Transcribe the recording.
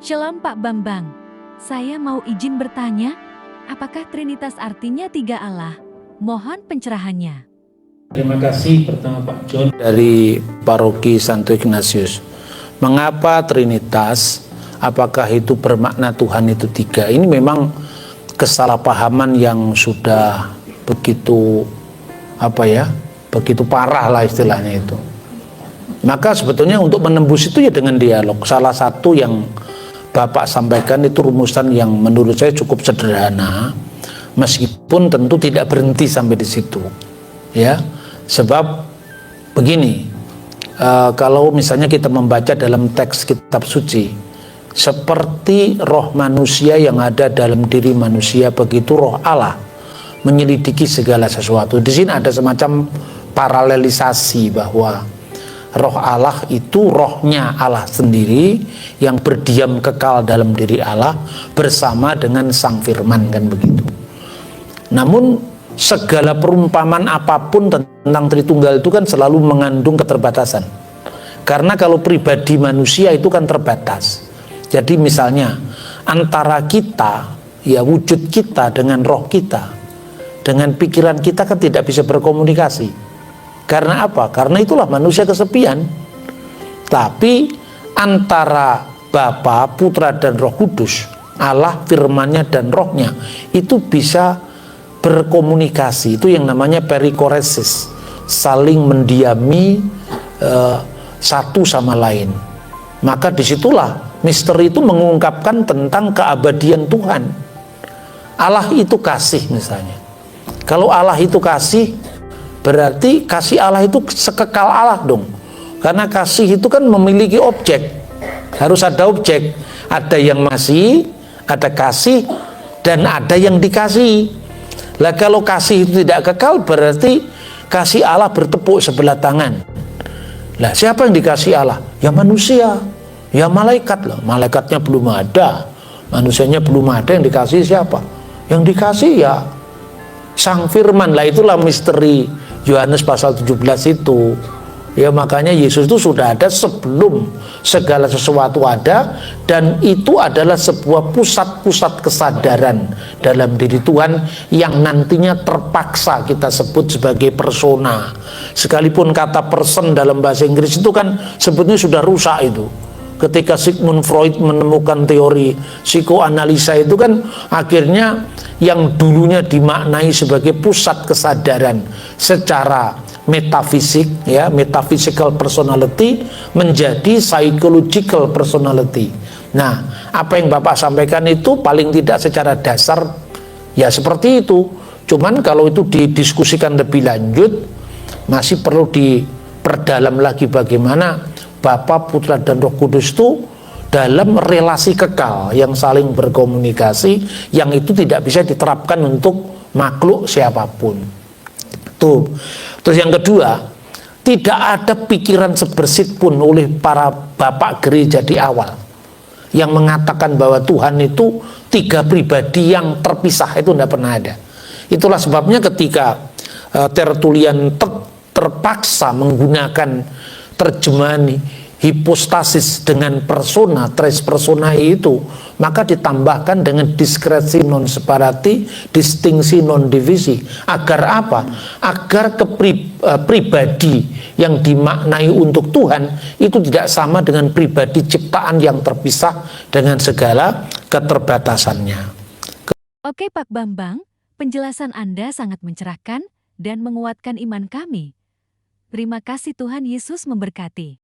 Shalom Pak Bambang, saya mau izin bertanya, apakah Trinitas artinya tiga Allah? Mohon pencerahannya. Terima kasih pertama Pak John dari Paroki Santo Ignatius. Mengapa Trinitas? Apakah itu bermakna Tuhan itu tiga? Ini memang kesalahpahaman yang sudah begitu begitu parah lah istilahnya itu. Maka sebetulnya untuk menembus itu ya dengan dialog. Salah satu yang Bapak sampaikan itu rumusan yang menurut saya cukup sederhana, meskipun tentu tidak berhenti sampai di situ, ya. Sebab begini, kalau misalnya kita membaca dalam teks kitab suci, seperti roh manusia yang ada dalam diri manusia, begitu roh Allah menyelidiki segala sesuatu. Di sini ada semacam paralelisasi bahwa roh Allah itu rohnya Allah sendiri yang berdiam kekal dalam diri Allah bersama dengan Sang Firman, kan begitu. Namun segala perumpamaan apapun tentang Tritunggal itu kan selalu mengandung keterbatasan. Karena kalau pribadi manusia itu kan terbatas. Jadi misalnya antara kita, ya wujud kita dengan roh kita, dengan pikiran kita kan tidak bisa berkomunikasi. Karena apa? Karena itulah manusia kesepian. Tapi antara Bapa, Putra dan Roh Kudus, Allah, firman-Nya dan rohnya itu bisa berkomunikasi. Itu yang namanya perikoresis, saling mendiami satu sama lain. Maka disitulah misteri itu mengungkapkan tentang keabadian Tuhan. Allah itu kasih misalnya. Kalau Allah itu kasih, berarti kasih Allah itu sekekal Allah dong. Karena kasih itu kan memiliki objek. Harus ada objek. Ada yang masih, ada kasih, dan ada yang dikasih. Lah kalau kasih itu tidak kekal, berarti kasih Allah bertepuk sebelah tangan. Lah siapa yang dikasih Allah? Ya manusia, ya malaikat loh. Malaikatnya belum ada, manusianya belum ada, yang dikasih siapa? Yang dikasih ya Sang Firman. Lah itulah misteri Yohanes pasal 17 itu. Ya makanya Yesus itu sudah ada sebelum segala sesuatu ada, dan itu adalah sebuah pusat-pusat kesadaran dalam diri Tuhan yang nantinya terpaksa kita sebut sebagai persona. Sekalipun kata person dalam bahasa Inggris itu kan sebetulnya sudah rusak itu. Ketika Sigmund Freud menemukan teori psikoanalisa itu kan akhirnya yang dulunya dimaknai sebagai pusat kesadaran secara metafisik, ya, metaphysical personality menjadi psychological personality. Nah, apa yang Bapak sampaikan itu paling tidak secara dasar ya seperti itu. Cuman kalau itu didiskusikan lebih lanjut, masih perlu diperdalam lagi bagaimana Bapa, Putra dan Roh Kudus itu dalam relasi kekal yang saling berkomunikasi, yang itu tidak bisa diterapkan untuk makhluk siapapun. Tuh. Terus yang kedua, tidak ada pikiran sebersit pun oleh para bapak gereja di awal yang mengatakan bahwa Tuhan itu tiga pribadi yang terpisah, itu tidak pernah ada. Itulah sebabnya ketika Tertullian terpaksa menggunakan terjemahan hipostasis dengan persona, tres personae itu, maka ditambahkan dengan diskresi non separati, distingsi non divisi. Agar apa? Agar pribadi yang dimaknai untuk Tuhan itu tidak sama dengan pribadi ciptaan yang terpisah dengan segala keterbatasannya. Oke Pak Bambang, penjelasan Anda sangat mencerahkan dan menguatkan iman kami. Terima kasih, Tuhan Yesus memberkati.